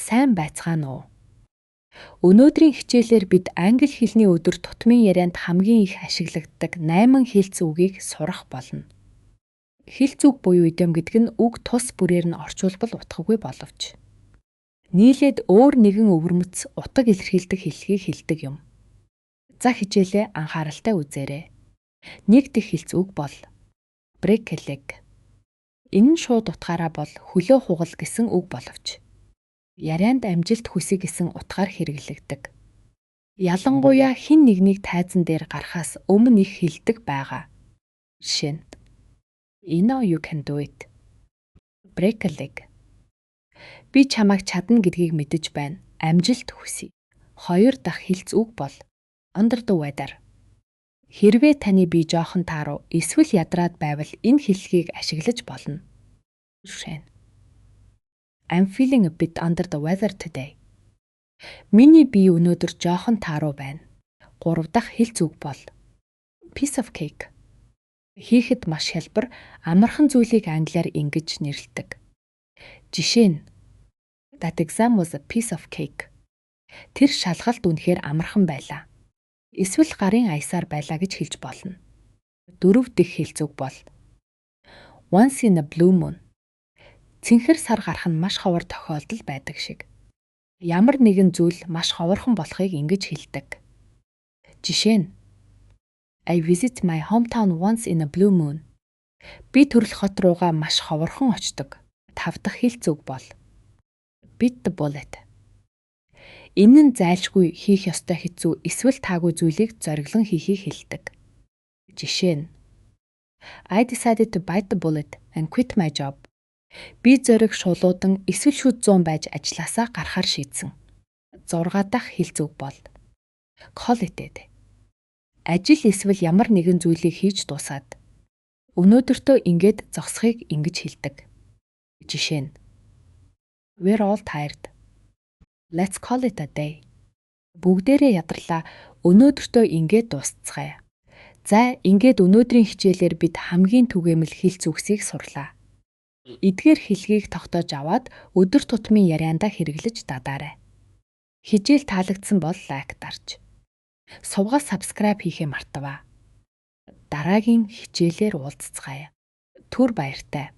Сайн байцгаана уу? Өнөөдрийн хичээлээр бид англи хэлний өдөр тутмын ярианд хамгийн их ашиглагддаг 8 хэлц үгийг сурах болно. Хэлц үг буюу идэм гэдэг нь үг тус бүрээр нь орчуулбал утгагүй боловч нийлээд өөр нэгэн өвөрмөц утга илэрхийлдэг хэллэгийг хэлдэг юм. За хичээлээ анхааралтай үзээрэй. Нэг дэх хэлц үг бол break a leg. Энэ нь шууд утгаараа бол хөлөө хугал гэсэн үг боловч ярианд амжилт хүсье гэсэн утгаар хэрэглэгдэг. Ялангуяа хэн нэгнийг тайзан дээр гарахаас өмнө их хэлдэг байгаа. Жишээ нь You know you can do it. Break a leg. Би чамайг чадна гэдгийг мэдэж байна. Амжилт хүсье. Хоёр дахь хэлц үг бол under the weather. Хэрвээ таны бие жоохон тааруу эсвэл ядраад байвал энэ хэллэгийг ашиглаж болно. Жишээ нь I'm feeling a bit under the weather today. Миний бие өнөөдөр жоохон тааруу байна. Гурав дахь хэлц үг бол piece of cake. Хийхэд маш хялбар, амархан зүйлийг англиар ингэж нэрлэдэг. Жишээ нь That exam was a piece of cake. Тэр шалгалт үнэхээр амархан байлаа. Эсвэл гарын аясаар байлаа гэж хэлж болно. Дөрөв дэх хэлц үг бол Once in a blue moon. Цэнхэр сар гарах нь маш ховор тохиолдол байдаг шиг. Ямар нэгэн зүйл маш ховорхон болохыг ингэж хэлдэг. Жишээ нь I visit my hometown once in a blue moon. Би төрөл хот руугаа маш ховорхон очдог. Тав дахь хэлц үг бол bit the bullet. Энэ нь зайлшгүй хийх ёстой хэцүү эсвэл таагүй зүйлийг зориглон хийхийг хэлдэг. Жишээ нь I decided to bite the bullet and quit my job. Би зориг шулуудан эсвэл шүд 100 байж ажилласаа гарахаар шийдсэн. 6 дахь хэлц үг бол call it a day. Ажил эсвэл ямар нэгэн зүйлийг хийж дуусаад өнөөдөртөө ингээд зогсохыг ингэж хэлдэг. Жишээ нь We're all tired. Let's call it a day. Бүгдээрээ ядарлаа. Өнөөдөртөө ингээд дуусцгаая. За, ингээд өнөөдрийн хичээлээр бид хамгийн түгээмэл хэлц үгсийг сурлаа. Эдгээр хэлхийг тогтоож аваад өдөр тутмын яриандаа хэрэглэж дадаарай. Хичээл таалагдсан бол лайк дарж. Сувгаа subscribe хийхээ мартаваа. Дараагийн хичээлээр уулзцгаая. Түр баяртай.